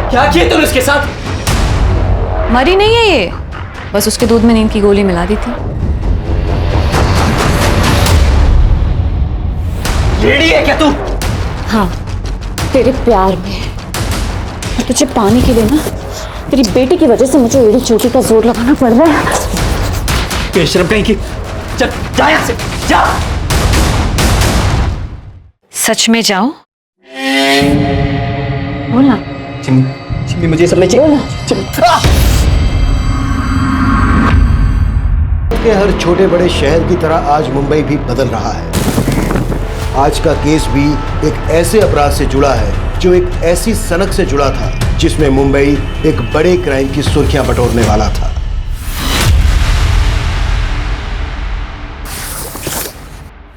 क्या किया तूने उसके साथ? मरी नहीं है ये, बस उसके दूध में नींद की गोली मिला दी थी। रेडी है क्या तू? हाँ, तेरे प्यार में। और तुझे पाने के लिए ना तेरी बेटी की वजह से मुझे एड़ी चोटी का जोर लगाना पड़ रहा है। बेशरम कहीं की, चल जा यहाँ से, जा। सच में जाओ? बोलना। चिम्मी मुझे सब नहीं चाहिए। के हर छोटे बड़े शहर की तरह आज मुंबई भी बदल रहा है। आज का केस भी एक ऐसे अपराध से जुड़ा है जो एक ऐसी सनक से जुड़ा था जिसमें मुंबई एक बड़े क्राइम की सुर्खियां बटोरने वाला था।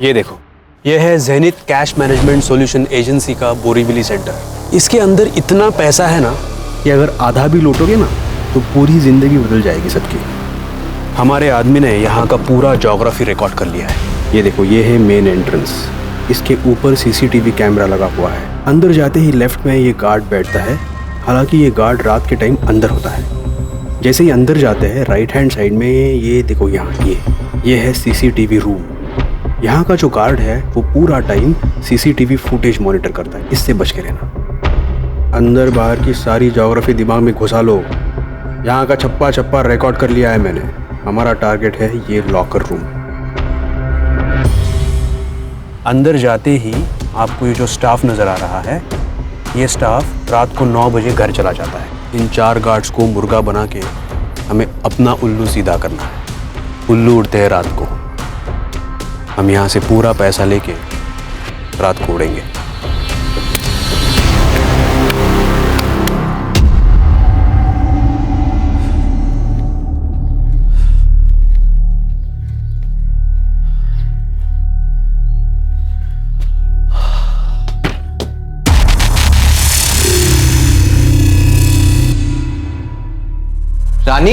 ये देखो, ये है Zenith cash management solution agency का बोरीवली सेंटर। इसके अंदर इतना पैसा है ना कि अगर आधा भी लूटोगे ना तो पूरी जिंदगी बदल जाएगी सबकी। हमारे आदमी ने यहाँ का पूरा ज्योग्राफी रिकॉर्ड कर लिया है। ये देखो, ये है मेन एंट्रेंस। इसके ऊपर सीसीटीवी कैमरा लगा हुआ है। अंदर जाते ही लेफ्ट में ये गार्ड बैठता है। हालांकि ये गार्ड रात के टाइम अंदर होता है। जैसे ही अंदर जाते हैं राइट हैंड साइड में ये देखो, यहाँ ये है सीसीटीवी रूम। यहाँ का जो गार्ड है वो पूरा टाइम सीसीटीवी फुटेज मॉनिटर करता है। इससे बच के रहना। अंदर बाहर की सारी ज्योग्राफी दिमाग में घुसा लो। यहाँ का छप्पा छप्पा रिकॉर्ड कर लिया है मैंने। हमारा टारगेट है ये लॉकर रूम। अंदर जाते ही आपको ये जो स्टाफ नज़र आ रहा है, ये स्टाफ रात को 9 बजे घर चला जाता है। इन 4 गार्ड्स को मुर्गा बना के हमें अपना उल्लू सीधा करना है। उल्लू उड़ते हैं रात को। हम यहाँ से पूरा पैसा लेके रात को उड़ेंगे। रानी,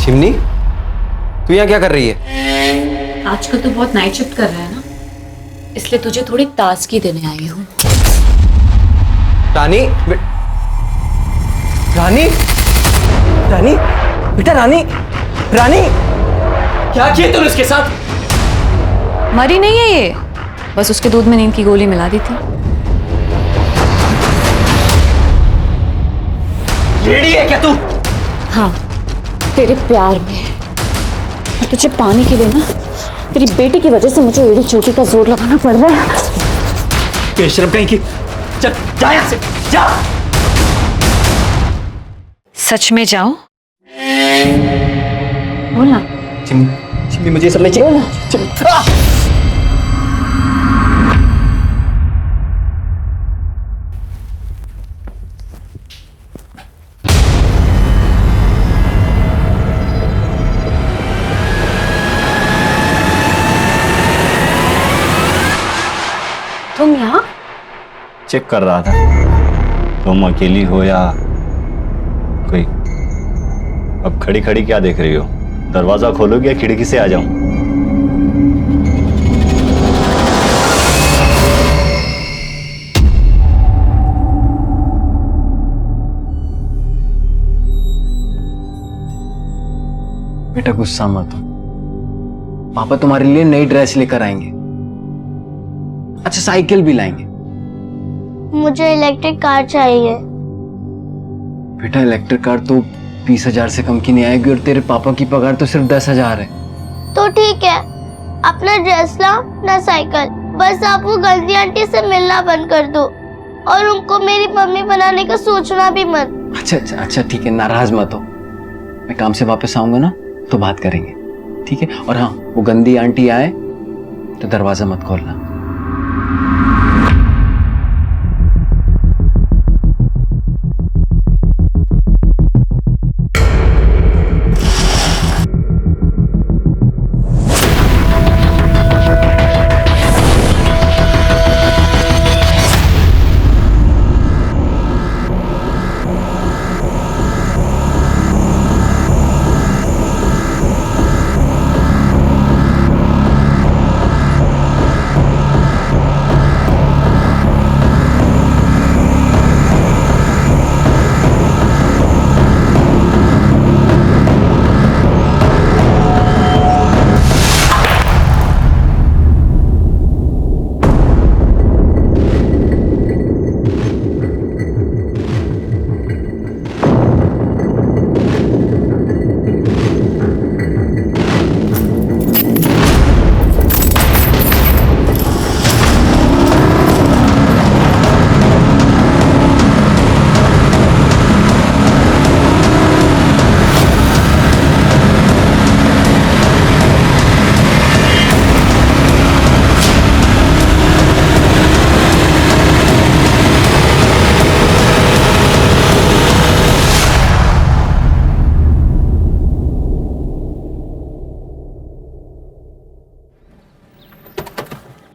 चिमनी, तू यहाँ क्या कर रही है? आजकल तो बहुत नाइट शिफ्ट कर रहा है ना, इसलिए तुझे थोड़ी ताजगी देने आई हूँ। रानी, रानी, रानी, बेटा रानी, रानी, क्या किया तूने उसके साथ? मरी नहीं है ये, बस उसके दूध में नींद की गोली मिला दी थी। रेडी है क्या तू? हाँ, तेरे प्यार में। और तुझे पाने के लिए ना तेरी बेटी की वजह से मुझे एड़ी चोटी का जोर लगाना पड़ रहा है। बेशरम कहीं की, चल जा यहाँ से, जा। सच में जाओ? बोलना। चिम्मी मुझे सब नहीं चाहिए। तुम यहाँ? चेक कर रहा था तुम अकेली हो या कोई। अब खड़ी खड़ी क्या देख रही हो? दरवाजा खोलोगे या खिड़की से आ जाऊं? बेटा गुस्सा मत हो, पापा तुम्हारे लिए नई ड्रेस लेकर आएंगे। अच्छा, साइकिल भी लाएंगे। मुझे इलेक्ट्रिक कार चाहिए। बेटा इलेक्ट्रिक कार तो 20,000 से कम की नहीं आएगी और तेरे पापा की पगार तो सिर्फ 10,000 है। तो ठीक है, अपना ड्रेस लाओ ना साइकिल। बस आप वो गंदी आंटी से मिलना बंद कर दो और उनको मेरी मम्मी बनाने का सोचना भी मत। अच्छा ठीक है, नाराज मत हो। मैं काम से वापस आऊंगा ना तो बात करेंगे, ठीक है? और हाँ, वो गंदी आंटी आए तो दरवाजा मत खोलना।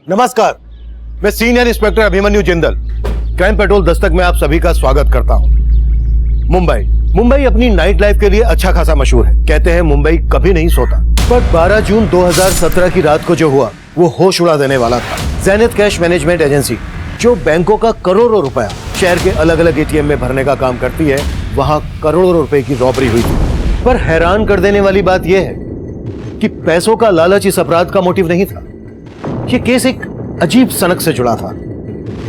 नमस्कार, मैं senior inspector Abhimanyu Jindal, crime petrol Dastak में आप सभी का स्वागत करता हूं। मुंबई अपनी नाइट लाइफ के लिए अच्छा खासा मशहूर है। कहते हैं मुंबई कभी नहीं सोता, पर 12 जून 2017 की रात को जो हुआ वो होश उड़ा देने वाला था। ज़ेनिथ कैश मैनेजमेंट एजेंसी, जो बैंकों का करोड़ों रुपया शहर के अलग अलग एटीएम में भरने का काम करती है, वहां करोड़ों रुपए की रॉबरी हुई थी। पर हैरान कर देने वाली बात यह है कि पैसों का लालच इस अपराध का मोटिव नहीं था। ये केस एक अजीब सनक से जुड़ा था।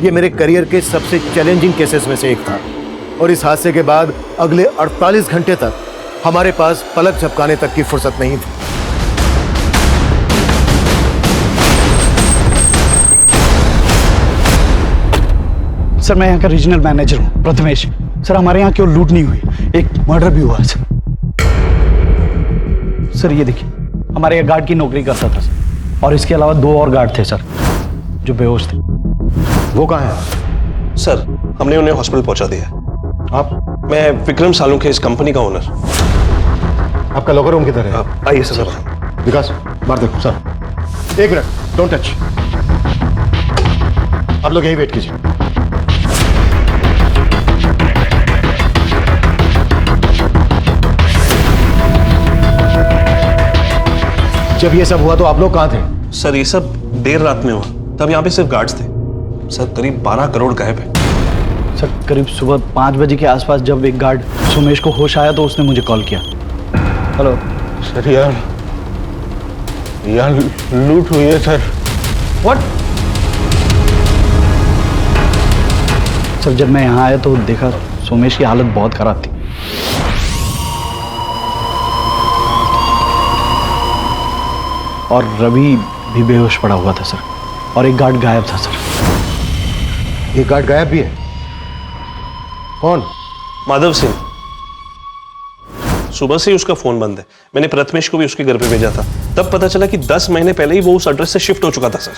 ये मेरे करियर के सबसे चैलेंजिंग केसेस में से एक था, और इस हादसे के बाद अगले 48 घंटे तक हमारे पास पलक झपकाने तक की फुर्सत नहीं थी। सर, मैं यहाँ का रीजनल मैनेजर हूँ, प्रथमेश। सर, हमारे यहाँ क्यों लूट नहीं हुई, एक मर्डर भी हुआ सर। सर ये देखिए, हमारे यहाँ गार्ड की नौकरी करता था सर, और इसके अलावा 2 और गार्ड थे सर जो बेहोश थे। वो कहाँ है? सर, हमने उन्हें हॉस्पिटल पहुंचा दिया। आप? मैं विक्रम सालुंखे, इस कंपनी का ओनर। आपका लॉकर रूम किधर है? आइए सर। विकास, बाहर देखो सर। 1 minute, don't touch. आप लोग यहीं वेट कीजिए। जब ये सब हुआ तो आप लोग कहाँ थे? सर, ये सब देर रात में हुआ, तब यहाँ पे सिर्फ गार्ड्स थे। सर, करीब 12 करोड़ गायब है। सर, करीब सुबह 5 बजे के आसपास जब एक गार्ड सुमेश को होश आया तो उसने मुझे कॉल किया। हेलो सर, यार लूट हुई है सर। व्हाट? सर, जब मैं यहाँ आया तो देखा सोमेश की हालत बहुत खराब थी। और रवि भी बेहोश पड़ा हुआ था सर, और एक गार्ड गायब था सर। एक गार्ड गायब भी है? कौन? माधव सिंह। सुबह से ही उसका फोन बंद है। मैंने प्रथमेश को भी उसके घर पे भेजा था, तब पता चला कि 10 महीने पहले ही वो उस एड्रेस से शिफ्ट हो चुका था सर।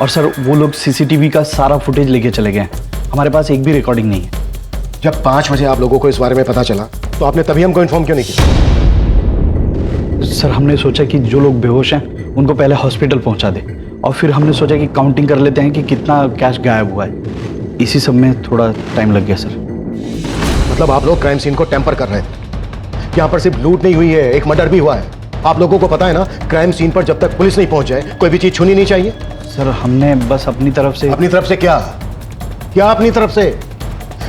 और सर, वो लोग सीसीटीवी का सारा फुटेज लेके चले गए। हमारे पास एक भी रिकॉर्डिंग नहीं है। जब 5 बजे आप लोगों को इस बारे में पता चला तो आपने तभी हमको इन्फॉर्म क्यों नहीं किया? सर, हमने सोचा कि जो लोग बेहोश हैं उनको पहले हॉस्पिटल पहुंचा दे, और फिर हमने सोचा कि काउंटिंग कर लेते हैं कि कितना कैश गायब हुआ है। इसी सब में थोड़ा टाइम लग गया सर। मतलब आप लोग क्राइम सीन को टेम्पर कर रहे थे? यहाँ पर सिर्फ लूट नहीं हुई है, एक मर्डर भी हुआ है। आप लोगों को पता है ना, क्राइम सीन पर जब तक पुलिस नहीं पहुंच जाए कोई भी चीज छूनी नहीं चाहिए। सर, हमने बस अपनी तरफ से। अपनी तरफ से क्या? क्या अपनी तरफ से?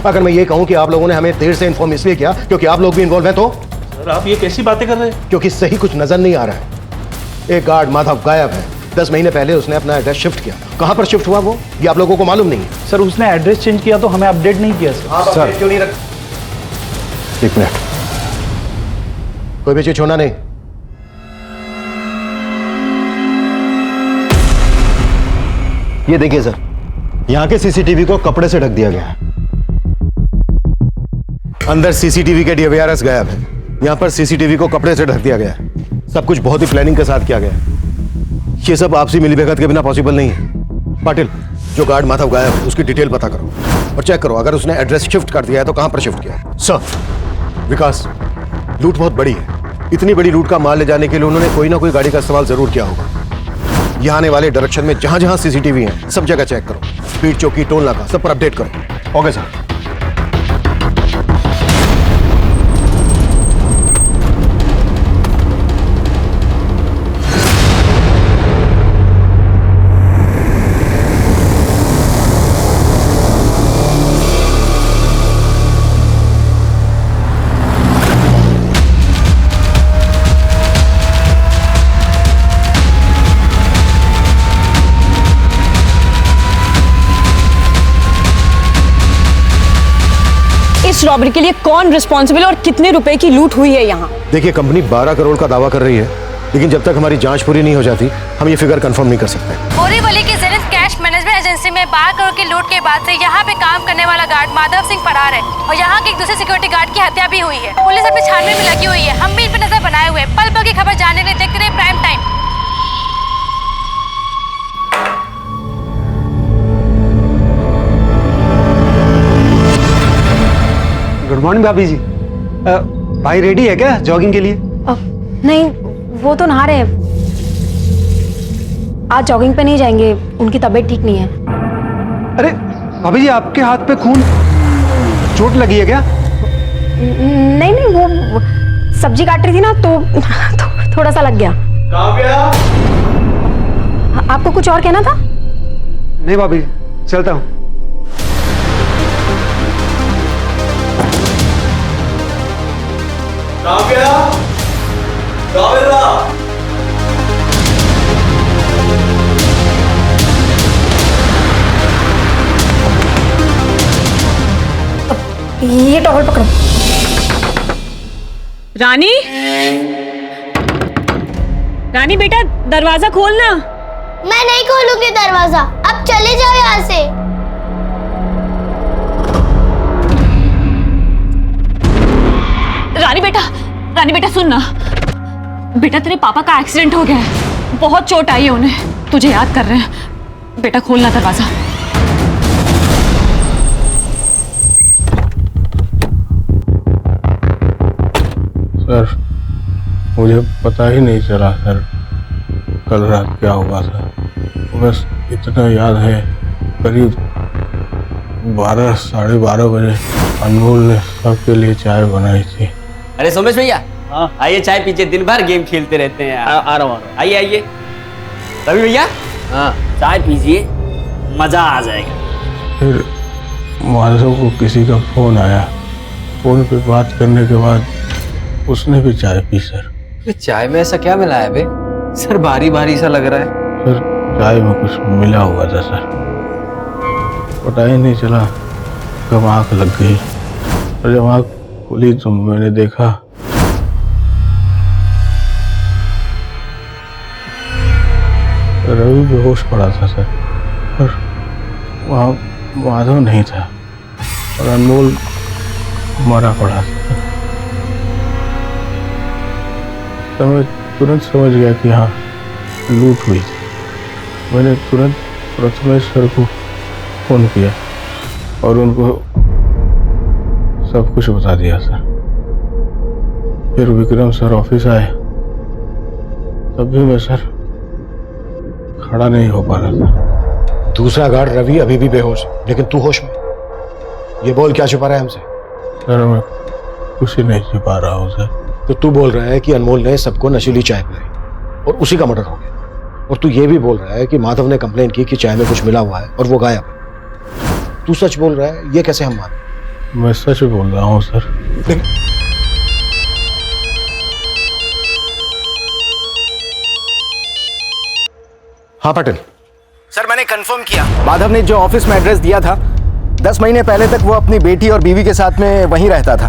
अगर मैं ये कहूं कि आप लोगों ने हमें देर से इन्फॉर्म इसलिए किया क्योंकि आप लोग भी इन्वॉल्व हैं तो? सर, आप ये कैसी बातें कर रहे हैं? क्योंकि सही कुछ नजर नहीं आ रहा है। एक गार्ड माधव गायब है। 10 महीने पहले उसने अपना एड्रेस शिफ्ट किया। कहां पर शिफ्ट हुआ वो, ये आप लोगों को मालूम नहीं है? सर, उसने एड्रेस चेंज किया तो हमें अपडेट नहीं किया सर। सर क्यों नहीं रख? 1 मिनट, कोई भी चीज छोड़ना नहीं। ये देखिए सर, यहां के सीसीटीवी को कपड़े से ढक दिया गया है। अंदर सीसीटीवी के DVRs गायब है। यहां पर सीसीटीवी को कपड़े से ढक दिया गया है। सब कुछ बहुत ही प्लानिंग के साथ किया गया है। ये सब आपसी मिलीभगत के बिना पॉसिबल नहीं है। पाटिल, जो गार्ड माधव गायब है उसकी डिटेल पता करो और चेक करो, अगर उसने एड्रेस शिफ्ट कर दिया है तो कहां पर शिफ्ट किया है। सर, विकास, लूट बहुत बड़ी है। इतनी बड़ी लूट का माल ले जाने के लिए उन्होंने कोई ना कोई गाड़ी का इस्तेमाल जरूर किया होगा। यहाँ आने वाले डायरेक्शन में जहां जहां सीसीटीवी है सब जगह चेक करो। स्पीड चौकी, टोल नाका, सब पर अपडेट करो। Okay sir. इस रॉबरी के लिए कौन रिस्पॉन्सिबल और कितने रुपए की लूट हुई है यहाँ? देखिए, कंपनी 12 करोड़ का दावा कर रही है, लेकिन जब तक हमारी जांच पूरी नहीं हो जाती हम ये फिगर कंफर्म नहीं कर सकते। बोरीवली की ज़ेनिथ कैश मैनेजमेंट एजेंसी में 12 करोड़ की लूट के बाद से यहाँ पे काम करने वाला गार्ड माधव सिंह फरार है, और यहाँ के एक दूसरे सिक्योरिटी गार्ड की हत्या भी हुई है। पुलिस अपनी छानबीन में लगी हुई है। हम भी इन पर नजर बनाए हुए हैं। पल पल की खबर जानने के लिए देखते रहिए प्राइम टाइम। गुड मॉर्निंग भाभी जी। भाई रेडी है क्या जॉगिंग के लिए? नहीं, वो तो नहा रहे हैं। आज जॉगिंग पे नहीं जाएंगे, उनकी तबीयत ठीक नहीं है। अरे भाभी जी, आपके हाथ पे खून, चोट लगी है क्या? नहीं नहीं, वो सब्जी काट रही थी ना तो थोड़ा सा लग गया। काव्या, आपको कुछ और कहना था? नहीं भाभी, चलता हूँ। काव्या, काव्या, ये टॉवल पकड़ो। रानी, रानी बेटा दरवाजा खोलना। मैं नहीं खोलूंगी दरवाजा, अब चले जाओ यहाँ से। रानी बेटा सुन ना। बेटा तेरे पापा का एक्सीडेंट हो गया है, बहुत चोट आई है उन्हें, तुझे याद कर रहे हैं। बेटा खोलना दरवाजा। सर मुझे पता ही नहीं चला सर कल रात क्या हुआ था। बस इतना याद है, करीब 12 साढ़े 12 बजे अनमोल ने सबके लिए चाय बनाई थी। अरे सोमेश भैया, आइए चाय पीजिए, दिन भर गेम खेलते रहते हैं। आ रहा हूँ। आइए आइए। रवि भैया, हाँ चाय पीजिए, मजा आ जाएगा। फिर माधव को किसी का फोन आया, फोन पे बात करने के बाद उसने भी चाय पी सर। चाय में ऐसा क्या मिला है बे? सर भारी भारी सा लग रहा है। सर चाय में कुछ मिला हुआ था सर, पता ही नहीं चला कब आँख लग गई, और जब आँख खुली तो मैंने देखा रवि बेहोश पड़ा था सर, और वहाँ माधव नहीं था, और अनमोल मरा पड़ा था। तो मैं तुरंत समझ गया कि हाँ लूट हुई थी। मैंने तुरंत प्रथमेश सर को फोन किया और उनको सब कुछ बता दिया सर। फिर विक्रम सर ऑफिस आए, तब भी मैं सर खड़ा नहीं हो पा रहा था। दूसरा गार्ड रवि अभी भी बेहोश, लेकिन तू होश में। ये बोल क्या छुपा रहा है हमसे? सर मैं कुछ ही नहीं छुपा रहा हूँ सर। तो तू बोल रहा है कि अनमोल ने सबको नशीली चाय पिलाई और उसी का मर्डर हो गया, और तू ये भी बोल रहा है कि माधव ने कंप्लेन की कि चाय में कुछ मिला हुआ है और वो गायब है। तू सच बोल रहा है, ये कैसे हम माने? मैं सच बोल रहा हूँ सर। हाँ पटेल सर, मैंने कंफर्म किया, माधव ने जो ऑफिस में एड्रेस दिया था, 10 महीने पहले तक वो अपनी बेटी और बीवी के साथ में वहीं रहता था,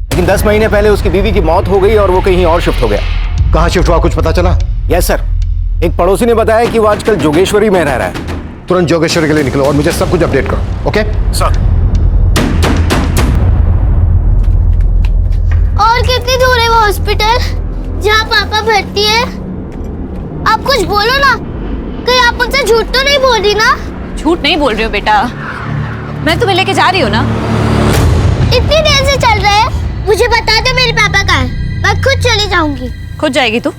लेकिन 10 महीने पहले उसकी बीवी की मौत हो गई और वो कहीं और शिफ्ट हो गया। कहाँ शिफ्ट हुआ, कुछ पता चला? यस सर, एक पड़ोसी ने बताया कि वो आजकल जोगेश्वरी में रह रहा है। तुरंत जोगेश्वरी के लिए निकलो और मुझे सब कुछ अपडेट करो। Okay sir. और कितनी दूर है वो हॉस्पिटल जहाँ पापा भर्ती है? आप कुछ बोलो ना, कहीं आप मुझसे झूठ तो नहीं बोल रही ना? झूठ नहीं बोल रही हो बेटा, मैं तुम्हें लेके जा रही हूँ ना। इतनी देर से चल रहे हैं, मुझे बता दो मेरे पापा कहाँ है, मैं खुद चली जाऊंगी। खुद जाएगी तू?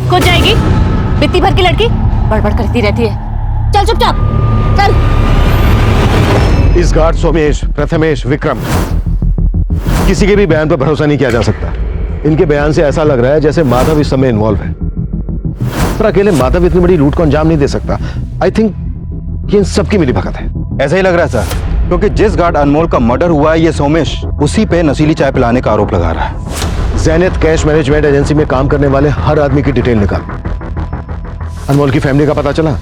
खुद जाएगी? बित्ती भर की लड़की बड़बड़ करती रहती है। चल चुपचाप चल। इस गार्ड सोमेश, प्रथमेश, विक्रम, किसी के भी बयान पर भरोसा नहीं किया जा सकता। इनके बयान से ऐसा लग रहा है जैसे माधव इस समय इन्वॉल्व है, पर अकेले माधव इतनी बड़ी लूट को अंजाम नहीं दे सकता। आई थिंक ये इन सबकी मिली भगत है। ऐसा ही लग रहा है सर, क्योंकि जिस गार्ड अनमोल का मर्डर हुआ है, ये सोमेश उसी पे नशीली चाय पिलाने का आरोप लगा रहा है। ज़ेनिथ कैश मैनेजमेंट एजेंसी में काम करने वाले हर आदमी की डिटेल निकाल। अनमोल की फैमिली का पता चला?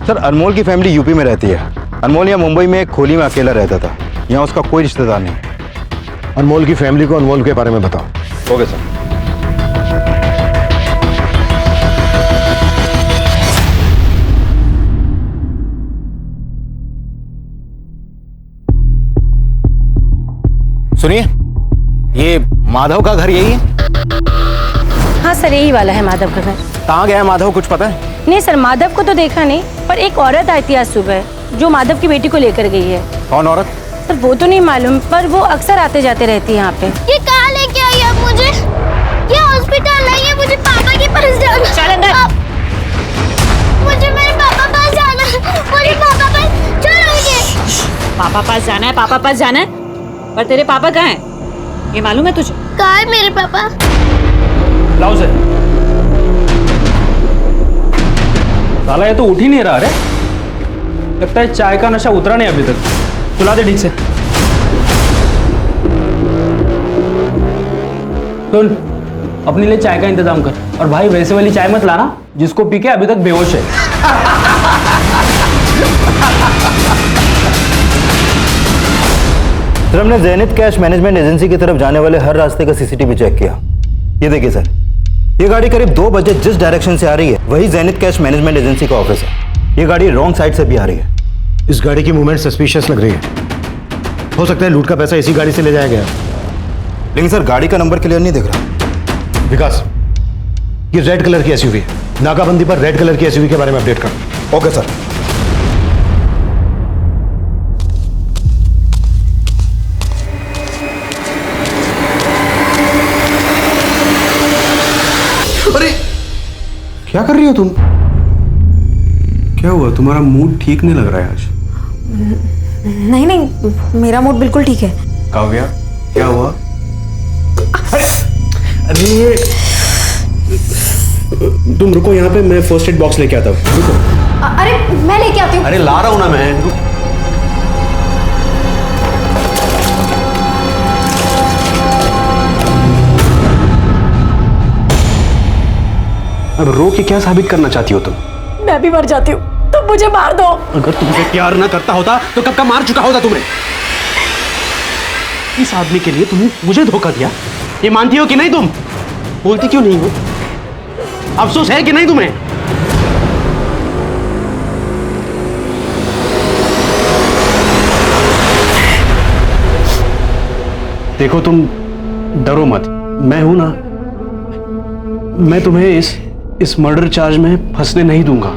सर अनमोल की फैमिली यूपी में रहती है। अनमोल यहाँ मुंबई में एक खोली में अकेला रहता था, यहाँ उसका कोई रिश्तेदार नहीं। अनमोल की फैमिली को अनमोल के बारे में बताओ। Okay sir. सुनिए, ये माधव का घर यही है? हाँ सर, यही वाला है माधव का घर। कहाँ गया है माधव, कुछ पता है? नहीं सर, माधव को तो देखा नहीं, पर एक औरत आई थी आज सुबह जो माधव की बेटी को लेकर गई है। कौन औरत? सर वो तो नहीं मालूम, पर वो अक्सर आते जाते रहती है यहाँ पे। ये कहाँ लेके आई आप मुझे? ये हॉस्पिटल नहीं है, मुझे पापा के पास जाना। चल अंदर। मुझे मेरे पापा मुझे पापा पर छोड़ो मुझे। पापा पास जाना है, पापा पास जाना है। पर तेरे पापा कहाँ हैं? ये मालूम है तुझे? कहाँ है मेरे पापा? लाओ से। साला ये तो उठ ही नहीं रहा रे। लगता है चाय का नशा उतरा नहीं अभी तक। सुला दे ठीक से। सुन, अपने लिए चाय का इंतजाम कर। और भाई वैसे वाली चाय मत लाना जिसको पी के अभी तक बेहोश है। सर, हमने ज़ेनिथ कैश मैनेजमेंट एजेंसी की तरफ जाने वाले हर रास्ते का सीसीटीवी चेक किया। ये देखिए सर, ये गाड़ी करीब 2 बजे जिस डायरेक्शन से आ रही है वही ज़ेनिथ कैश मैनेजमेंट एजेंसी का ऑफिस है। ये गाड़ी रॉन्ग साइड से भी आ रही है। इस गाड़ी की मूवमेंट सस्पिशियस लग रही है। हो सकता है लूट का पैसा इसी गाड़ी से ले जाया गया। लेकिन सर गाड़ी का नंबर क्लियर नहीं दिख रहा। विकास, ये रेड कलर की एसयूवी है। नाकाबंदी पर रेड कलर की एसयूवी के बारे में अपडेट कर। Okay sir. अरे क्या कर रही हो तुम? क्या हुआ? तुम्हारा मूड ठीक नहीं लग रहा है आज? नहीं नहीं, मेरा मूड बिल्कुल ठीक है। काव्या, क्या हुआ? अरे तुम रुको यहाँ पे, मैं फर्स्ट एड बॉक्स लेके आता हूँ। रुको। अरे मैं लेके आती हूँ। अरे ला रहा हूँ ना मैं। अब रो के क्या साबित करना चाहती हो तुम? मैं भी मर जाती हूँ, तुम मुझे मार दो। अगर तुमसे प्यार ना करता होता तो कब का मार चुका होता तुम्हें। इस आदमी के लिए तुमने मुझे धोखा दिया, ये मानती हो कि नहीं? तुम बोलती क्यों नहीं हो? अफसोस है कि नहीं तुम्हें? देखो तुम डरो मत, मैं हूं ना। मैं तुम्हें इस मर्डर चार्ज में फंसने नहीं दूंगा।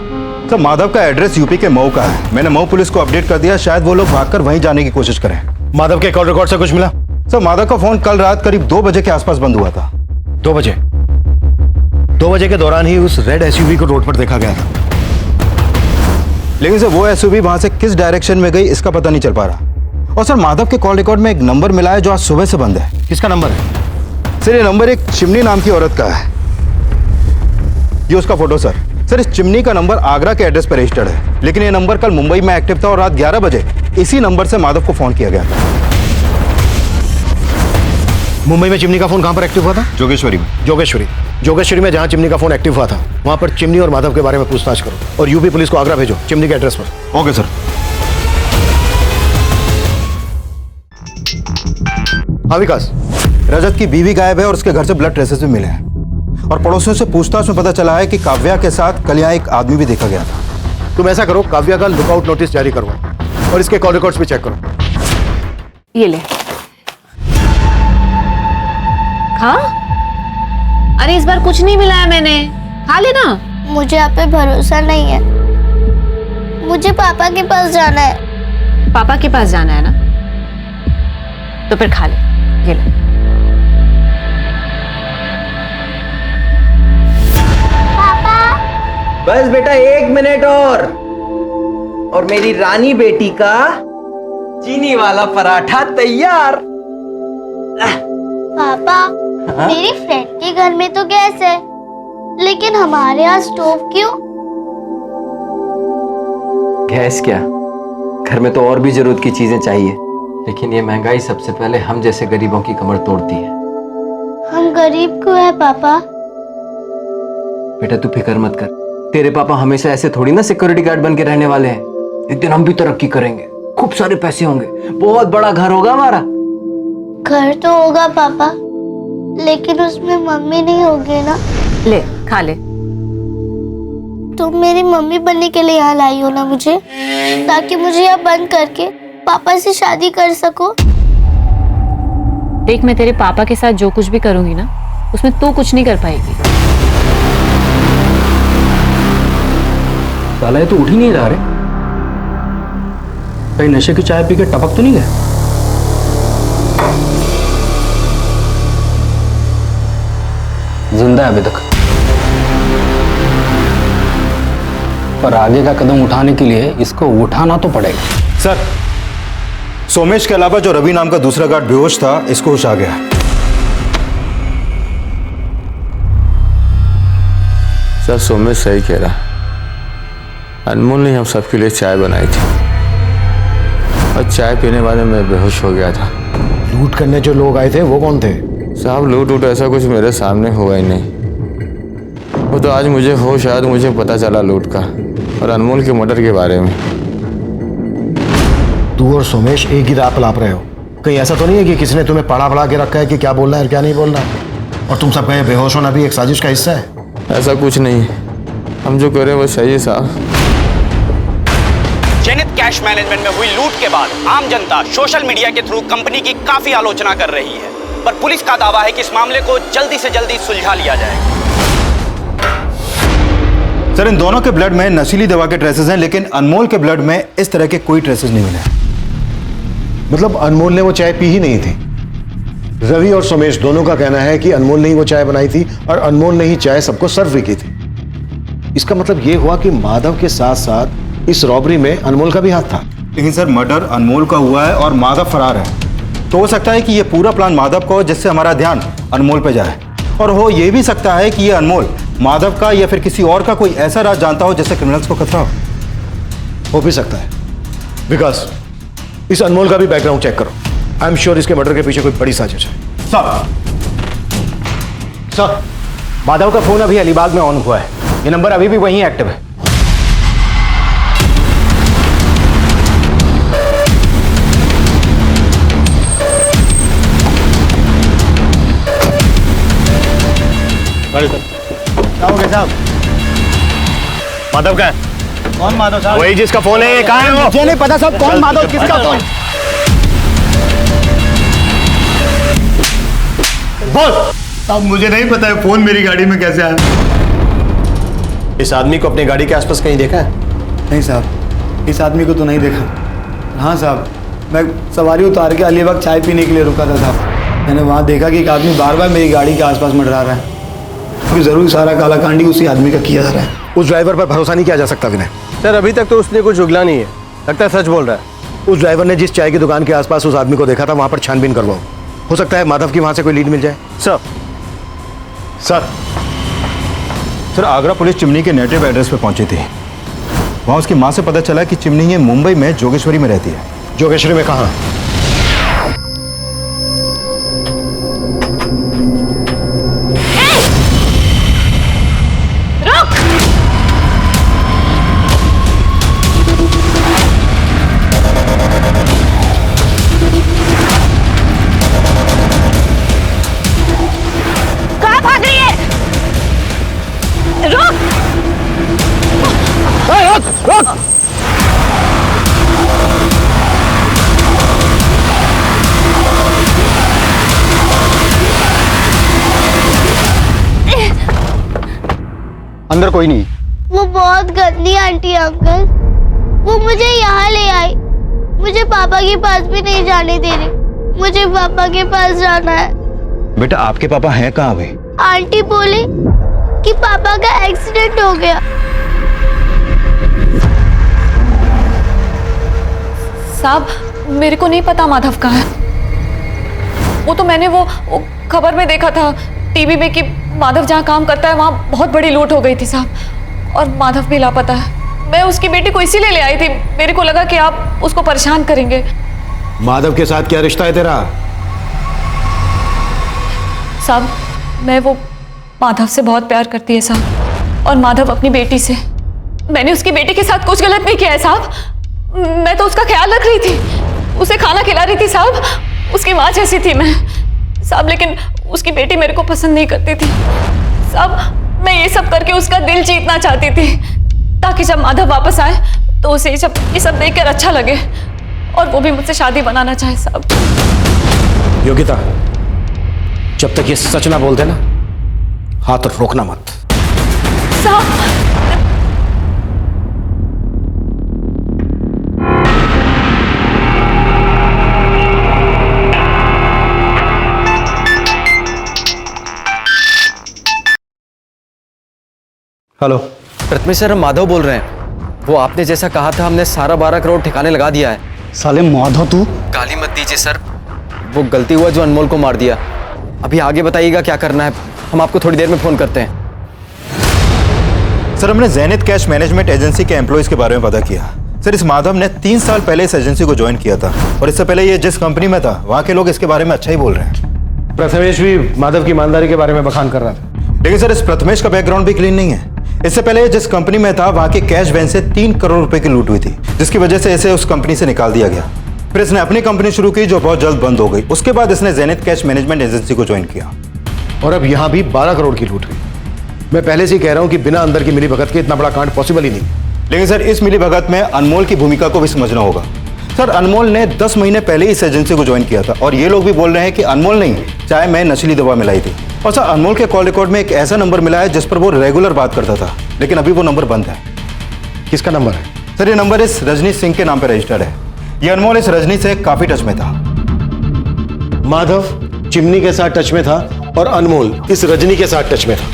सर, माधव का एड्रेस यूपी के मऊ का है। मैंने मऊ पुलिस को अपडेट कर दिया, शायद वो लोग भागकर वहीं जाने की कोशिश करें। माधव के कॉल रिकॉर्ड से कुछ मिला? सर, माधव का फोन कल रात करीब 2 बजे के आसपास बंद हुआ था। 2 बजे? 2 बजे के दौरान ही उस रेड एसयूवी को रोड पर देखा गया था। लेकिन सर वो एसयूवी वहां से किस डायरेक्शन में गई इसका पता नहीं चल पा रहा। और सर माधव के कॉल रिकॉर्ड में एक नंबर मिला है जो आज सुबह से बंद है। किसका नंबर है? सर ये नंबर एक चिमनी नाम की औरत का है। ये उसका फोटो सर। सर इस चिमनी का नंबर आगरा के एड्रेस पर रजिस्टर्ड है, लेकिन ये नंबर कल मुंबई में एक्टिव था और रात 11 बजे इसी नंबर से माधव को फोन किया गया था। मुंबई में चिमनी का फोन कहां पर एक्टिव हुआ था? जोगेश्वरी में। जोगेश्वरी में जहां चिमनी का फोन एक्टिव हुआ था वहां पर चिमनी और माधव के बारे में पूछताछ करो और यूपी पुलिस को आगरा भेजो चिमनी के एड्रेस पर। Okay sir. हाँ विकास, रजत की बीवी गायब है और उसके घर से ब्लड ट्रेसेस भी मिले हैं। और पड़ोसियों से पूछताछ में पता चला है कि काव्या के साथ कल यहाँ एक आदमी भी देखा गया था। तुम ऐसा करो, काव्या का लुकआउट नोटिस जारी करो और इसके कॉल रिकॉर्ड्स भी चेक करो। ये ले। खा। अरे इस बार कुछ नहीं मिला है मैंने, खा लेना। मुझे आप पे भरोसा नहीं है, मुझे पापा के पास जाना है। पापा के पास जाना है ना, तो फिर खा ले। ये ले। बस बेटा 1 मिनट और मेरी रानी बेटी का चीनी वाला पराठा तैयार। पापा, मेरी फ्रेंड के घर में तो गैस है, लेकिन हमारे यहाँ स्टोव क्यों? गैस क्या, घर में तो और भी जरूरत की चीजें चाहिए, लेकिन ये महंगाई सबसे पहले हम जैसे गरीबों की कमर तोड़ती है। हम गरीब क्यों है पापा? बेटा तू फिक्र मत कर, तेरे पापा हमेशा ऐसे थोड़ी ना सिक्योरिटी गार्ड बन के रहने वाले हैं। एक दिन हम भी तरक्की करेंगे, खूब सारे पैसे होंगे, बहुत बड़ा घर होगा हमारा। घर तो होगा पापा, लेकिन उसमें मम्मी नहीं होगी ना। ले खा ले। तुम मेरी मम्मी बनने के लिए यहाँ लाई हो ना मुझे, ताकि मुझे यहाँ बंद करके पापा से शादी कर सको। देख, मैं तेरे पापा के साथ जो कुछ भी करूंगी ना, उसमें तू कुछ नहीं कर पाएगी। साला ये तो उठ ही नहीं रहा रे। कहीं नशे की चाय पी के टपक तो नहीं गया? जिंदा है अभी तक। पर आगे का कदम उठाने के लिए इसको उठाना तो पड़ेगा। सर, सोमेश के अलावा जो रवि नाम का दूसरा गार्ड बेहोश था, इसको होश आ गया। सर, सोमेश सही कह रहा। अनमोल ने हम सबके लिए चाय बनाई थी और चाय पीने वाले मैं बेहोश हो गया था। लूट करने जो लोग आए थे वो कौन थे? साहब, लूट ऐसा कुछ मेरे सामने हुआ ही नहीं। वो तो आज मुझे होश आया तो मुझे पता चला लूट का और अनमोल के मर्डर के बारे में। तू और सोमेश एक ही रात लाप रहे हो। कहीं ऐसा तो नहीं है कि किसी ने तुम्हें पढ़ा के रखा है कि क्या बोलना है और क्या नहीं बोलना, और तुम सब कहे बेहोश होना भी एक साजिश का हिस्सा है? ऐसा कुछ नहीं है, हम जो करें वो सही है साहब। जेनिथ कैश मैनेजमेंट में हुई लूट के बाद आम जनता सोशल मीडिया के थ्रू कंपनी की काफी आलोचना कर रही है, पर पुलिस का दावा है कि इस मामले को जल्दी से जल्दी सुलझा लिया जाएगा। सर, इन दोनों के ब्लड में नशीली दवा के ट्रेसेस हैं, लेकिन अनमोल के ब्लड में इस तरह के कोई ट्रेसेस नहीं मिले। मतलब अनमोल ने वो चाय पी ही नहीं थी? रवि और सोमेश दोनों का कहना है कि अनमोल ने ही वो चाय बनाई थी और अनमोल ने ही चाय सबको सर्व भी की थी। इसका मतलब ये हुआ कि माधव के साथ साथ इस रॉबरी में अनमोल का भी हाथ था। लेकिन सर, मर्डर अनमोल का हुआ है और माधव फरार है, तो हो सकता है कि ये पूरा प्लान माधव का हो, जिससे हमारा ध्यान अनमोल पे जाए। और हो ये भी सकता है कि ये अनमोल माधव का या फिर किसी और का कोई ऐसा राज जानता हो जिससे क्रिमिनल्स को खतरा हो भी सकता है। विकास, इस अनमोल का भी बैकग्राउंड चेक करो। आई एम श्योर इसके मर्डर के पीछे कोई बड़ी साजिश है। सर, माधव का फोन अभी अलीबाग में ऑन हुआ है। ये नंबर अभी भी वहीं एक्टिव है। क्या हो गया साहब? माधव का है? कौन माधव साहब? वही जिसका फोन है। कहाँ है वो? मुझे नहीं पता साहब कौन माधव, किसका फोन? बोल। अब मुझे नहीं पता है फोन मेरी गाड़ी में कैसे आया। इस आदमी को अपनी गाड़ी के आसपास कहीं देखा है? नहीं साहब, इस आदमी को तो नहीं देखा। हाँ साहब, मैं सवारी उतार के अलीबाग चाय पीने के लिए रुका था साहब। मैंने वहाँ देखा कि एक आदमी बार बार मेरी गाड़ी के आसपास मंडरा रहा है। क्योंकि जरूर सारा कालाकांडी उसी आदमी का किया जा रहा है। उस ड्राइवर पर भरोसा नहीं किया जा सकता विनय। सर, अभी तक तो उसने कुछ उगला नहीं है, लगता है सच बोल रहा है। उस ड्राइवर ने जिस चाय की दुकान के आसपास उस आदमी को देखा था, वहां पर छानबीन करवाओ। हो सकता है माधव की वहां से कोई लीड मिल जाए। सर, आगरा पुलिस चिमनी के नेटिव एड्रेस पे पहुंची थी। वहां उसकी मां से पता चला कि चिमनी ये मुंबई में जोगेश्वरी में रहती है। जोगेश्वरी में कहाँ? अंदर कोई नहीं। वो बहुत गंदी आंटी है अंकल। वो मुझे यहाँ ले आई, मुझे पापा के पास भी नहीं जाने दे रही। मुझे पापा के पास जाना है। बेटा, आपके पापा हैं कहाँ अभी? आंटी बोली कि पापा का एक्सीडेंट हो गया। साहब, मेरे को नहीं पता माधव कहाँ है। वो तो मैंने वो खबर में देखा था टीवी में कि माधव जहाँ काम करता है वहाँ बहुत बड़ी लूट हो गई थी साहब, और माधव भी लापता है। मैं उसकी बेटी को इसीलिए ले आई थी, मेरे को लगा कि आप उसको परेशान करेंगे। माधव के साथ क्या रिश्ता है तेरा? साहब, मैं वो माधव से बहुत प्यार करती है साहब, और माधव अपनी बेटी से। मैंने उसकी बेटी के साथ कुछ गलत नहीं किया है साहब। मैं तो उसका ख्याल रख रही थी, उसे खाना खिला रही थी साहब, उसकी माँ जैसी थी मैं साहब। लेकिन उसकी बेटी मेरे को पसंद नहीं करती थी साहब। मैं ये सब करके उसका दिल जीतना चाहती थी, ताकि जब माधव वापस आए तो उसे ये सब देखकर अच्छा लगे और वो भी मुझसे शादी बनाना चाहे साहब। योगिता, जब तक ये सच ना बोल देना, हाथ रोकना मत। साहब, हेलो प्रथमेश सर, हम माधव बोल रहे हैं। वो आपने जैसा कहा था, हमने सारा 12 करोड़ ठिकाने लगा दिया है। साले माधव तू गाली मत दीजिए सर, वो गलती हुआ जो अनमोल को मार दिया। अभी आगे बताइएगा क्या करना है, हम आपको थोड़ी देर में फोन करते हैं। सर हमने ज़ैनित कैश मैनेजमेंट एजेंसी के एम्प्लॉयज़ के बारे में पता किया। सर इस माधव ने 3 साल पहले इस एजेंसी को ज्वाइन किया था और इससे पहले ये जिस कंपनी में था वहाँ के लोग इसके बारे में अच्छा ही बोल रहे हैं। प्रथमेश भी माधव की ईमानदारी के बारे में बखान कर रहा था। लेकिन सर इस प्रथमेश का बैकग्राउंड भी क्लीन नहीं है। इससे पहले ये जिस कंपनी में था वहाँ के कैश वैन से 3 करोड़ रुपए की लूट हुई थी, जिसकी वजह से इसे उस कंपनी से निकाल दिया गया। फिर इसने अपनी कंपनी शुरू की जो बहुत जल्द बंद हो गई। उसके बाद इसने ज़ैनित कैश मैनेजमेंट एजेंसी को ज्वाइन किया और अब यहाँ भी 12 करोड़ की लूट हुई। मैं पहले से ही कह रहा हूँ कि बिना अंदर की मिली भगत के इतना बड़ा कांड पॉसिबल ही नहीं। लेकिन सर इस मिली भगत में अनमोल की भूमिका को भी समझना होगा। सर अनमोल ने 10 महीने पहले इस एजेंसी को ज्वाइन किया था और ये लोग भी बोल रहे हैं कि अनमोल नहीं, चाहे मैं नशीली दवा मिलाई थी। और सर अनमोल के कॉल रिकॉर्ड में एक ऐसा नंबर मिला है जिस पर वो रेगुलर बात करता था, लेकिन अभी वो नंबर बंद है। किसका नंबर है? सर ये नंबर इस रजनी सिंह के नाम पर रजिस्टर्ड है। ये अनमोल इस रजनी से काफी टच में था। माधव चिमनी के साथ टच में था और अनमोल इस रजनी के साथ टच में था।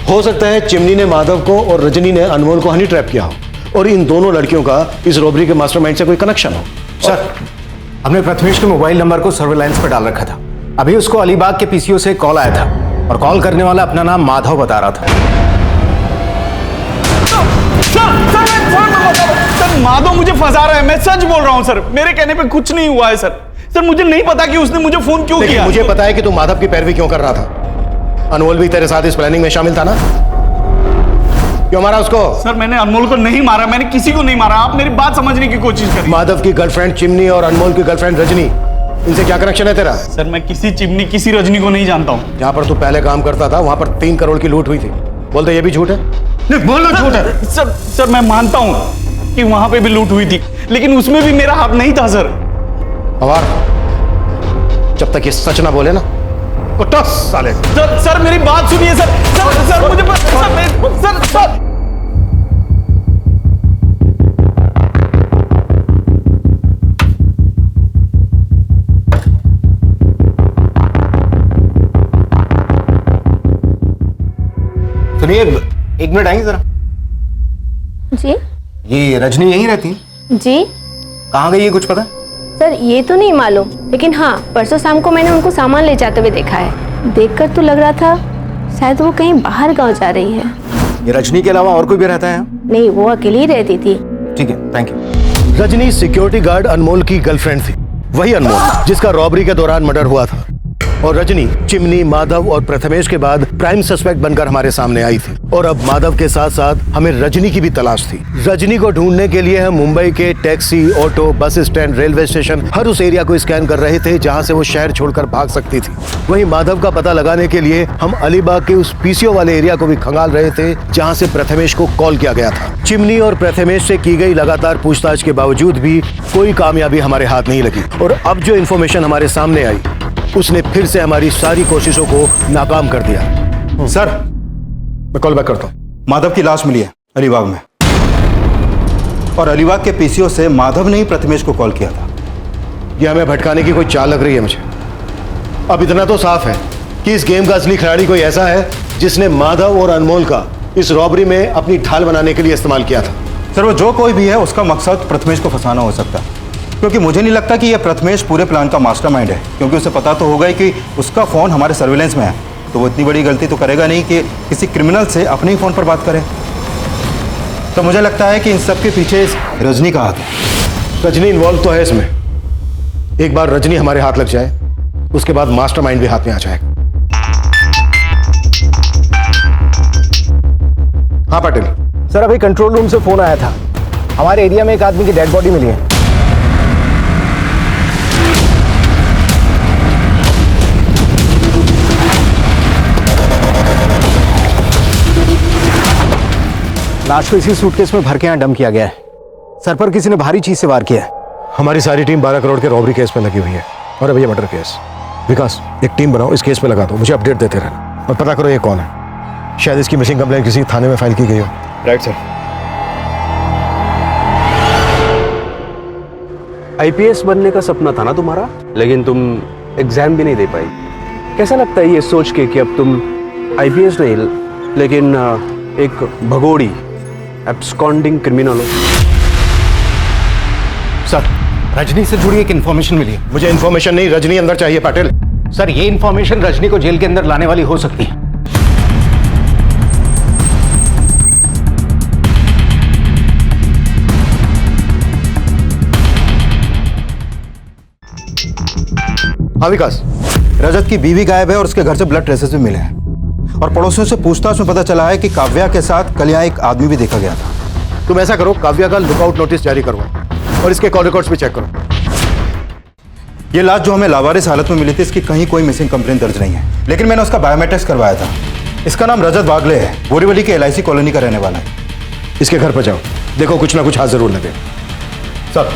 हो सकता है चिमनी ने माधव को और रजनी ने अनमोल को हनी ट्रैप किया हो और इन दोनों लड़कियों का इस रॉबरी के मास्टरमाइंड से कोई कनेक्शन हो। सर हमने प्रथमेश के मोबाइल नंबर को सर्विलांस पर डाल रखा था। अभी उसको अलीबाग के पीसीओ से कॉल आया था और कॉल करने वाला अपना नाम माधव बता रहा था। सर माधव मुझे फंसा रहा है, मैं सच बोल रहा हूं सर, मेरे कहने पे कुछ नहीं हुआ है सर। सर मुझे नहीं पता कि उसने मुझे फोन क्यों किया। मुझे पता है कि तू माधव की पैरवी क्यों कर रहा था। अनमोल भी तेरे साथ इस प्लानिंग में शामिल था ना? क्यों मारा उसको? सर मैंने अनमोल को नहीं मारा, मैंने किसी को नहीं मारा, आप मेरी बात समझने की कोशिश करिए। माधव की गर्लफ्रेंड चिमनी और अनमोल की गर्लफ्रेंड रजनी, इनसे क्या कनेक्शन है तेरा? सर मैं किसी चिमनी किसी रजनी को नहीं जानता हूँ। जहाँ पर तू पहले काम करता था वहां पर 3 करोड़ की लूट हुई थी। बोलते ये भी झूठ है? नहीं बोलना झूठ है। सर मैं मानता हूँ कि वहां पे भी लूट हुई थी, लेकिन उसमें भी मेरा हाथ नहीं था सर। पवार जब तक ये सच ना बोले ना कुत्ता साले। सर मेरी बात सुनिए सर। सर मुझे सर सुनिए, एक मिनट आएंगे जरा। जी ये रजनी यहीं रहती है? जी। कहाँ गई है कुछ पता? सर ये तो नहीं मालूम, लेकिन हाँ परसों शाम को मैंने उनको सामान ले जाते हुए देखा है। देखकर तो लग रहा था शायद वो कहीं बाहर गांव जा रही है। ये रजनी के अलावा और कोई भी रहता है यहाँ? नहीं, वो अकेली ही रहती थी। ठीक है, thank you. Rajni security guard Anmol की गर्लफ्रेंड थी, वही अनमोल जिसका रॉबरी के दौरान मर्डर हुआ था। और रजनी चिमनी, माधव और प्रथमेश के बाद प्राइम सस्पेक्ट बनकर हमारे सामने आई थी। और अब माधव के साथ साथ हमें रजनी की भी तलाश थी। रजनी को ढूंढने के लिए हम मुंबई के taxi, auto, bus stand, railway station, हर उस एरिया को स्कैन कर रहे थे जहां से वो शहर छोड़कर भाग सकती थी। वहीं माधव का पता लगाने के लिए हम अलीबाग के उस पीसीओ वाले एरिया को भी खंगाल रहे थे जहां से प्रथमेश को कॉल किया गया था। चिमनी और प्रथमेश से की गई लगातार पूछताछ के बावजूद भी कोई कामयाबी हमारे हाथ नहीं लगी। और अब जो इन्फॉर्मेशन हमारे सामने आई उसने फिर से हमारी सारी कोशिशों को नाकाम कर दिया। सर मैं कॉल बैक करता हूँ। माधव की लाश मिली है अलीबाग में और अलीबाग के पीसीओ से माधव ने ही प्रथमेश को कॉल किया था। यह हमें भटकाने की कोई चाल लग रही है मुझे। अब इतना तो साफ है कि इस गेम का असली खिलाड़ी कोई ऐसा है जिसने माधव और अनमोल का इस रॉबरी में अपनी ढाल बनाने के लिए इस्तेमाल किया था। सर वो जो कोई भी है उसका मकसद प्रथमेश को फंसाना हो सकता है, क्योंकि मुझे नहीं लगता कि यह प्रथमेश पूरे प्लान का मास्टरमाइंड है, क्योंकि उसे पता तो होगा ही कि उसका फ़ोन हमारे सर्विलेंस में है, तो वो इतनी बड़ी गलती तो करेगा नहीं कि किसी क्रिमिनल से अपने ही फ़ोन पर बात करे। तो मुझे लगता है कि इन सब के पीछे रजनी का हाथ है। रजनी इन्वॉल्व तो है इसमें। एक बार रजनी हमारे हाथ लग जाए उसके बाद मास्टरमाइंड भी हाथ में आ जाएगा। हाँ पाटिल सर, अभी कंट्रोल रूम से फोन आया था। हमारे एरिया में एक आदमी की डेड बॉडी मिली है। लाश को इसी सूटकेस में भर के यहाँ डंप किया गया है। सर पर किसी ने भारी चीज से वार किया है। हमारी सारी टीम 12 करोड़ के रॉबरी केस में लगी हुई है और अब ये मर्डर केस। विकास एक टीम बनाओ, इस केस पे लगा दो, मुझे अपडेट देते रहना और पता करो ये कौन है। शायद इसकी मिसिंग कंप्लेंट किसी थाने में फाइल की गई हो। Right sir. आईपीएस बनने का सपना था ना तुम्हारा, लेकिन तुम एग्जाम भी नहीं दे पाई। कैसा लगता है ये सोच के कि अब तुम आईपीएस नहीं लेकिन एक भगोड़ी एब्सकॉन्डिंग क्रिमिनल हो। सर, रजनी से जुड़ी एक इन्फॉर्मेशन मिली है। मुझे इन्फॉर्मेशन नहीं, रजनी अंदर चाहिए पाटिल। सर, ये इन्फॉर्मेशन रजनी को जेल के अंदर लाने वाली हो सकती है। हाँ विकास, रजत की बीवी गायब है और उसके घर से ब्लड ट्रेसेस भी मिले हैं और पड़ोसियों से पूछताछ में पता चला है कि काव्या के साथ कल यहाँ एक आदमी भी देखा गया था। तुम ऐसा करो, काव्या का लुकआउट नोटिस जारी करवाओ और इसके कॉल रिकॉर्ड्स भी चेक करो। ये लाश जो हमें लावारिस हालत में मिली थी, इसकी कहीं कोई मिसिंग कंप्लेंट दर्ज नहीं है, लेकिन मैंने उसका बायोमेट्रिक्स करवाया था। इसका नाम रजत वागले है, बोरीवली के LIC कॉलोनी का रहने वाला है। इसके घर पर जाओ, देखो कुछ ना कुछ हाथ जरूर लगे। सर,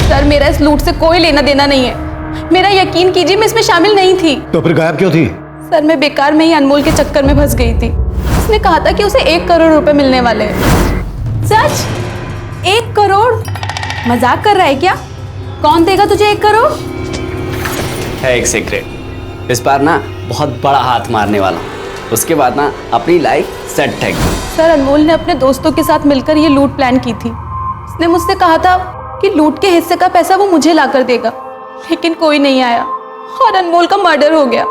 सर, मेरा इस लूट से कोई लेना देना नहीं है। मेरा यकीन कीजिए, मैं इसमें शामिल नहीं थी। तो फिर गायब क्यों थी? सर, मैं बेकार में ही अनमोल के चक्कर में फंस गई थी। उसने कहा था कि उसे 1 करोड़ रुपए मिलने वाले हैं। सच? 1 करोड़? मजाक कर रहा है क्या? कौन देगा तुझे 1 करोड़? है एक सीक्रेट, इस बार ना बहुत बड़ा हाथ मारने वाला हूं। उसके बाद ना अपनी लाइफ सेट है। सर, अनमोल ने अपने दोस्तों के साथ मिलकर ये लूट प्लान की थी। उसने मुझसे कहा था कि लूट के हिस्से का पैसा वो मुझे लाकर देगा, लेकिन कोई नहीं आया और अनमोल का मर्डर हो गया।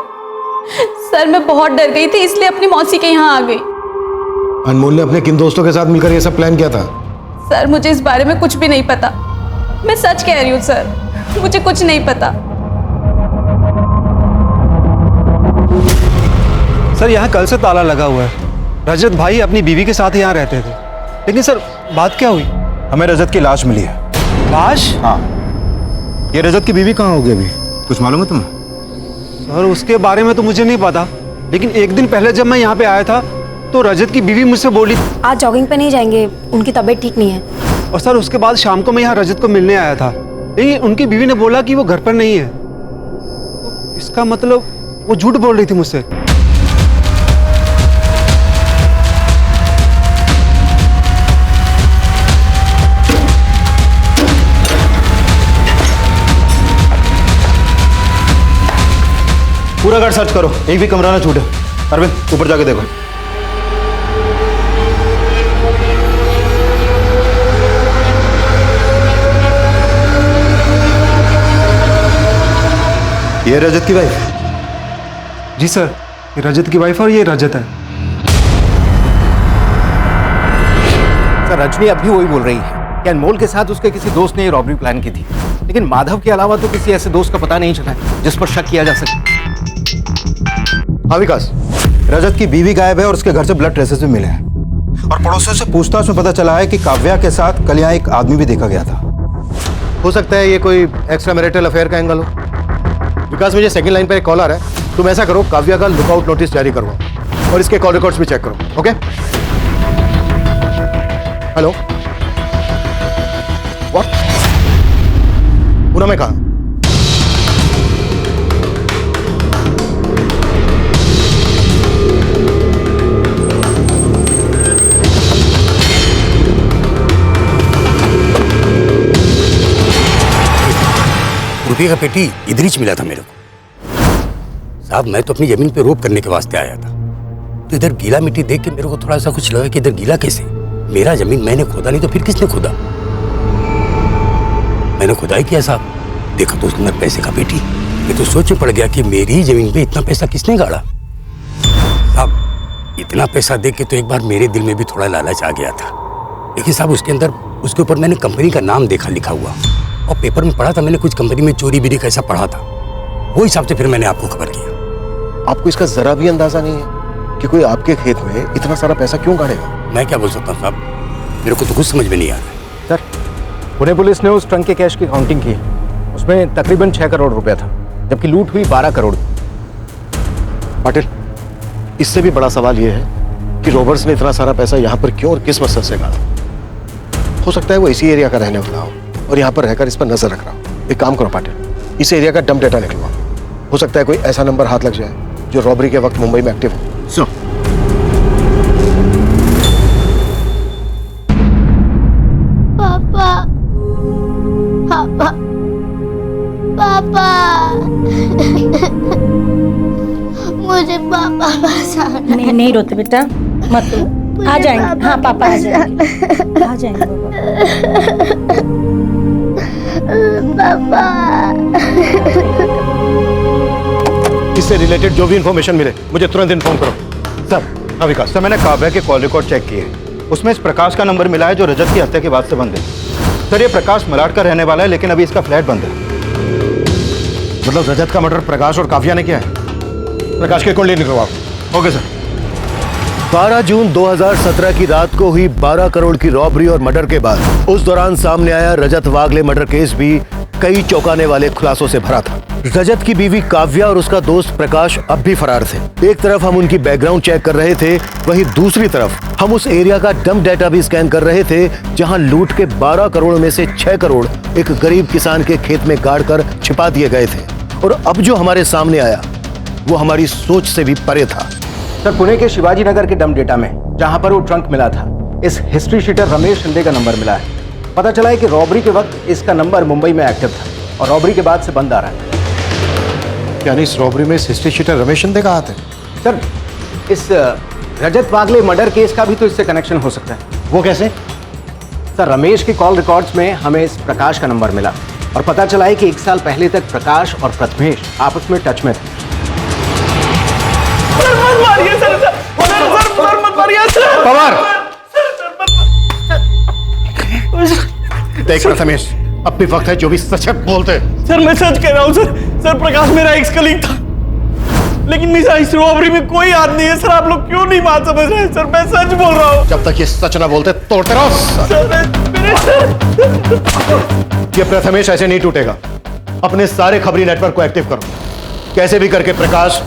सर, मैं बहुत डर गई थी, इसलिए अपनी मौसी के यहाँ आ गई। अनमोल ने अपने किन दोस्तों के साथ मिलकर ये सब प्लान किया था? सर, मुझे इस बारे में कुछ भी नहीं पता। मैं सच कह रही हूँ सर, मुझे कुछ नहीं पता। सर, यहाँ कल से ताला लगा हुआ है। रजत भाई अपनी बीवी के साथ यहाँ रहते थे, लेकिन सर बात क्या हुई? हमें रजत की लाश मिली है। लाश? हाँ। ये रजत की बीवी कहाँ होगी अभी, कुछ मालूम है तुम्हें? सर, उसके बारे में तो मुझे नहीं पता, लेकिन एक दिन पहले जब मैं यहाँ पे आया था तो रजत की बीवी मुझसे बोली आज जॉगिंग पे नहीं जाएंगे, उनकी तबीयत ठीक नहीं है। और सर उसके बाद शाम को मैं यहाँ रजत को मिलने आया था, लेकिन उनकी बीवी ने बोला कि वो घर पर नहीं है। इसका मतलब वो झूठ बोल रही थी मुझसे। पूरा घर सर्च करो, एक भी कमरा ना छूटे। अरविंद, ऊपर जाके देखो। ये रजत की वाइफ? जी सर, ये रजत की वाइफ और ये रजत है। सर, रजनी अब भी वही बोल रही है कि अनमोल के साथ उसके किसी दोस्त ने ये रॉबरी प्लान की थी, लेकिन माधव के अलावा तो किसी ऐसे दोस्त का पता नहीं चला जिस पर शक किया जा सके। हाँ विकास, रजत की बीवी गायब है और उसके घर से ब्लड ट्रेसेस भी मिले हैं और पड़ोसियों से पूछताछ में पता चला है कि काव्या के साथ कल यहाँ एक आदमी भी देखा गया था। हो सकता है ये कोई एक्स्ट्रा मैरिटल अफेयर का एंगल हो। विकास, मुझे सेकंड लाइन पर एक कॉल आ रहा है, तुम ऐसा करो, काव्या का लुकआउट नोटिस जारी करवाओ और इसके कॉल रिकॉर्ड्स भी चेक करो। ओके? Hello, what? पूनम में कहा? रुपये का पेटी इधर ही मिला था मेरे को। साहब, मैं तो अपनी जमीन पे रोप करने के वास्ते आया था, तो इधर गीला मिट्टी देख के मेरे को थोड़ा सा कुछ लगा कि इधर गीला कैसे? मेरा जमीन मैंने खोदा नहीं तो फिर किसने खोदा? मैंने खुदाई किया साहब, देखा तो उसके अंदर पैसे का पेटी। मैं तो सोच में पड़ गया कि मेरी जमीन पे इतना पैसा किसने गाड़ा। साहब, इतना पैसा देख के तो एक बार मेरे दिल में भी थोड़ा लालच आ गया था, लेकिन साहब उसके अंदर उसके ऊपर मैंने कंपनी का नाम देखा लिखा हुआ और पेपर में पढ़ा था मैंने कुछ कंपनी में चोरी बिरी कैसा पढ़ा था, वो हिसाब से फिर मैंने आपको खबर किया। आपको इसका जरा भी अंदाजा नहीं है कि कोई आपके खेत में इतना सारा पैसा क्यों गाड़ेगा? मैं क्या बोल सकता हूँ साहब, मेरे को तो कुछ समझ में नहीं आ रहा है। सर, पुणे पुलिस ने उस ट्रंक के कैश की काउंटिंग की, उसमें तकरीबन 6 करोड़ रुपया था, जबकि लूट हुई 12 करोड़। पाटिल, इससे भी बड़ा सवाल यह है कि रॉबर्स ने इतना सारा पैसा यहाँ पर क्यों और किस मकसद से गाड़ा? हो सकता है वो इसी एरिया का रहने वाला हो और यहाँ पर रहकर इस पर नजर रख रहा हो। एक काम करो पाटिल, इस एरिया का डंप डेटा निकलवाओ, हो सकता है कोई ऐसा नंबर हाथ लग जाए जो रॉबरी के वक्त मुंबई में एक्टिव हो। पापा मुझे पापा बचाना। नहीं नहीं रोते बेटा, मत रो, आ जाएंगे। हाँ पापा आ जाएंगे, आ जाएंगे पापा। इससे रिलेटेड जो भी इंफॉर्मेशन मिले मुझे तुरंत इन्फॉर्म करो। सर विकास सर, मैंने काव्या के कॉल रिकॉर्ड चेक किए, उसमें इस प्रकाश का नंबर मिला है जो रजत की हत्या के बाद से बंद है। सर ये प्रकाश मलाड का रहने वाला है, लेकिन अभी इसका फ्लैट बंद है। मतलब रजत का मर्डर प्रकाश और काव्या ने किया है? प्रकाश के कुंडली निकलवाओ। Okay sir. 12 जून 2017 की रात को हुई 12 करोड़ की रॉबरी और मर्डर के बाद उस दौरान सामने आया रजत वागले मर्डर केस भी कई चौंकाने वाले खुलासों से भरा था। रजत की बीवी काव्या और उसका दोस्त प्रकाश अब भी फरार थे। एक तरफ हम उनकी बैकग्राउंड चेक कर रहे थे, वहीं दूसरी तरफ हम उस एरिया का डंप डेटा भी स्कैन कर रहे थे जहां लूट के 12 करोड़ में से 6 करोड़ एक गरीब किसान के खेत में गाड़ कर छिपा दिए गए थे। और अब जो हमारे सामने आया वो हमारी सोच से भी परे था। सर पुणे के शिवाजी नगर के डंप डेटा में जहां पर वो ट्रंक मिला था, इस हिस्ट्री शीटर रमेश शिंदे का नंबर मिला है। पता चला है कि रॉबरी के वक्त इसका नंबर मुंबई में एक्टिव था और रॉबरी के बाद से बंद आ रहा है। यानी इस रॉबरी में इस हिस्ट्री शीटर रमेश शिंदे का हाथ है? सर इस रजत वागले मर्डर केस का भी तो इससे कनेक्शन हो सकता है। वो कैसे? सर रमेश के कॉल रिकॉर्ड्स में हमें इस प्रकाश का नंबर मिला और पता चला है कि 1 साल पहले तक प्रकाश और प्रथमेश आपस में टच में थे। पवार देख प्रथमेश, अब भी वक्त है जो भी सच है बोलते। सर मैं सच कह रहा हूँ सर। सर प्रकाश मेरा एक्स कलीग था, लेकिन इस रॉबरी में कोई हाथ नहीं है। सर आप लोग क्यों नहीं बात समझ रहे हैं? सर मैं सच बोल रहा हूँ। जब तक ये सच ना बोलते तोड़ते रहो। ये प्रथमेश ऐसे नहीं टूटेगा। अपने सारे खबरी नेटवर्क को एक्टिव करो। कैसे भी करके प्रकाश,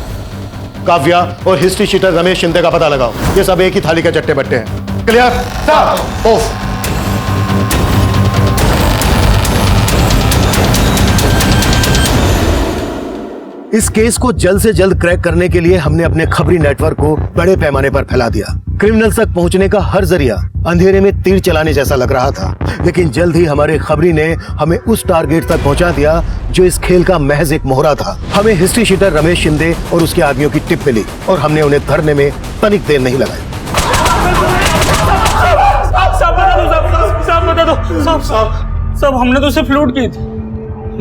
काव्या और हिस्ट्री शीटर रमेश शिंदे का पता लगाओ। ये सब एक ही थाली के चट्टे बट्टे हैं। क्लियर? ऑफ। इस केस को जल्द से जल्द क्रैक करने के लिए हमने अपने खबरी नेटवर्क को बड़े पैमाने पर फैला दिया। क्रिमिनल्स तक पहुंचने का हर जरिया अंधेरे में तीर चलाने जैसा लग रहा था, लेकिन जल्द ही हमारे खबरी ने हमें उस टारगेट तक पहुंचा दिया जो इस खेल का महज एक मोहरा था। हमें हिस्ट्री शीटर रमेश शिंदे और उसके आदमियों की टिप मिली और हमने उन्हें धरने में तनिक देर नहीं लगाई। साहब हमने तो सिर्फ लूट की थी,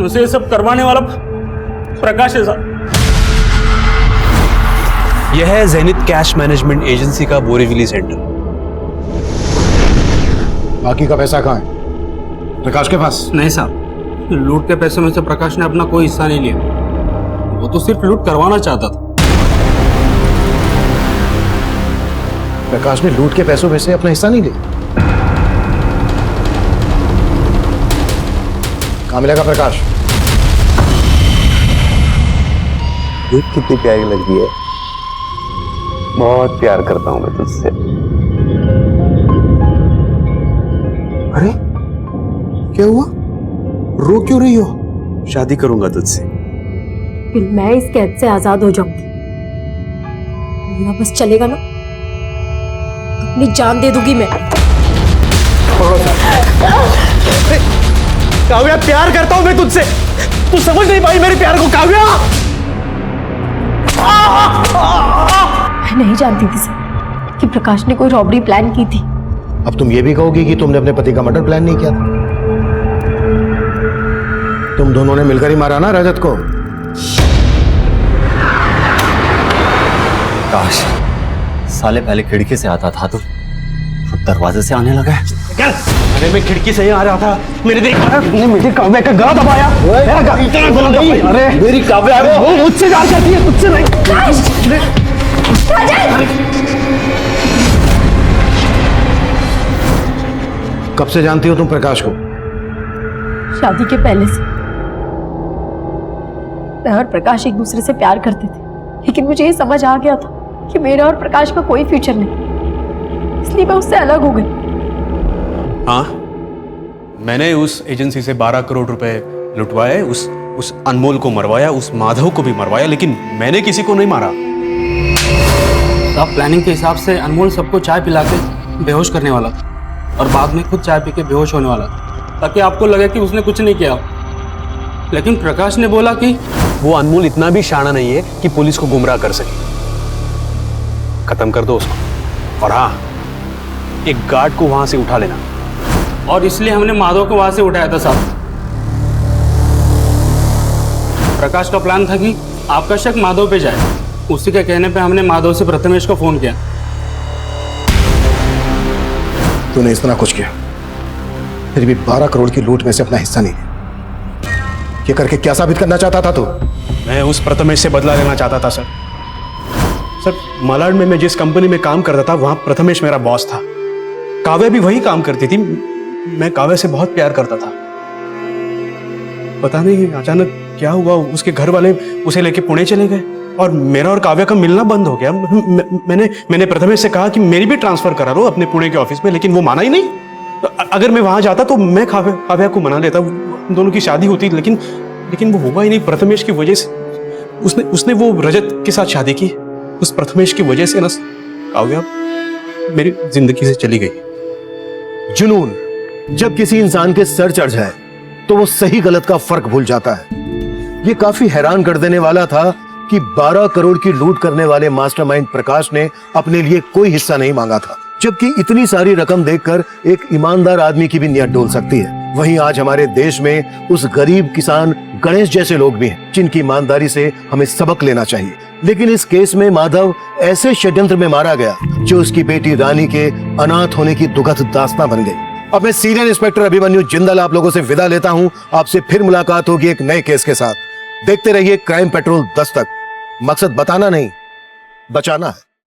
मुझे ये सब करवाने वाला प्रकाश है साहब। यह है ज़ेनिथ कैश मैनेजमेंट एजेंसी का बोरीवली सेंटर। बाकी का पैसा कहाँ है? प्रकाश के पास? नहीं साहब, लूट के पैसों में से प्रकाश ने अपना कोई हिस्सा नहीं लिया। वो तो सिर्फ लूट करवाना चाहता था। प्रकाश ने लूट के पैसों में से अपना हिस्सा नहीं लिया? कहाँ मिलेगा प्रकाश? देख कितनी प्यारी लड़की है, बहुत प्यार करता हूं मैं तुझसे। अरे क्या हुआ? रो क्यों रही हो? शादी करूंगा तुझसे। फिर मैं इस कैद से आजाद हो जाऊंगी। मेरा बस चलेगा ना, अपनी जान दे दूंगी मैं। काव्या प्यार करता हूं मैं तुझसे, तू समझ नहीं पाई मेरे प्यार को काव्या। मैं नहीं जानती थी सर कि प्रकाश ने कोई रॉबरी प्लान की थी। अब तुम ये भी कहोगी कि तुमने अपने पति का मर्डर प्लान नहीं किया था? तुम दोनों ने मिलकर ही मारा ना रजत को? काश साले पहले खिड़की से आता था तो दरवाजे से आने लगा है। अरे मैं खिड़की से ही आ रहा था, मेरे देख तुमने मुझे काव्या का गला दबाया। अरे मेरी काव्या वो मुझसे प्यार करती है, तुझसे नहीं। कब से जानती हो तुम प्रकाश को? शादी के पहले से। मैं और प्रकाश एक दूसरे से प्यार करते थे, लेकिन मुझे ये समझ आ गया था कि मेरा और प्रकाश का कोई फ्यूचर नहीं, इसलिए मैं उससे अलग हो गई। हाँ, मैंने उस एजेंसी से 12 करोड़ रुपए लुटवाए, उस अनमोल को मरवाया, उस माधव को भी मरवाया, लेकिन मैंने किसी को नहीं मारा। आप प्लानिंग के हिसाब से अनमोल सबको चाय पिला के बेहोश करने वाला था और बाद में खुद चाय पी के बेहोश होने वाला था, ताकि आपको लगे कि उसने कुछ नहीं किया। लेकिन प्रकाश ने बोला कि वो अनमोल इतना भी शाना नहीं है कि पुलिस को गुमराह कर सके। खत्म कर दो उसको। और हाँ, एक गार्ड को वहां से उठा लेना। और इसलिए हमने माधव को वहां से उठाया था साहब। प्रकाश का प्लान था कि आपका शक माधव पे जाए। उसी के कहने पे हमने माधव से प्रथमेश को फोन किया। तूने इतना कुछ किया, फिर भी 12 करोड़ की लूट में से अपना हिस्सा नहीं लिया। ये करके क्या साबित करना चाहता था तू? मैं उस प्रथमेश से बदला लेना चाहता था सर। सर, मालाड में मैं जिस कंपनी में काम करता था वहां प्रथमेश मेरा बॉस था। काव्या भी वही काम करती थी। मैं काव्या से बहुत प्यार करता था। पता नहीं अचानक क्या हुआ, उसके घर वाले उसे लेके पुणे चले गए और मेरा और काव्या का मिलना बंद हो गया। मैंने प्रथमेश से कहा कि मेरी भी ट्रांसफर करा लो अपने पुणे के ऑफिस में, लेकिन वो माना ही नहीं। अगर मैं वहां जाता तो मैं काव्या को मना लेता, दोनों की शादी होती, लेकिन वो हुआ ही नहीं। प्रथमेश की वजह से उसने वो रजत के साथ शादी की। उस प्रथमेश की वजह से ना काव्या मेरी जिंदगी से चली गई। जुनून जब किसी इंसान के सर चढ़ जाए तो वो सही गलत का फर्क भूल जाता है। ये काफी हैरान कर देने वाला था कि 12 करोड़ की लूट करने वाले मास्टरमाइंड प्रकाश ने अपने लिए कोई हिस्सा नहीं मांगा था, जबकि इतनी सारी रकम देखकर एक ईमानदार आदमी की भी नीयत डोल सकती है। वहीं आज हमारे देश में उस गरीब किसान गणेश जैसे लोग भी हैं जिनकी ईमानदारी से हमें सबक लेना चाहिए। लेकिन इस केस में माधव ऐसे षड्यंत्र में मारा गया जो उसकी बेटी रानी के अनाथ होने की दुखद दास्तां बन गई। अब मैं सीनियर इंस्पेक्टर अभिमन्यु जिंदल आप लोगों से विदा लेता हूं। आपसे फिर मुलाकात होगी एक नए केस के साथ। देखते रहिए क्राइम पेट्रोल 10 तक। मकसद बताना नहीं, बचाना है।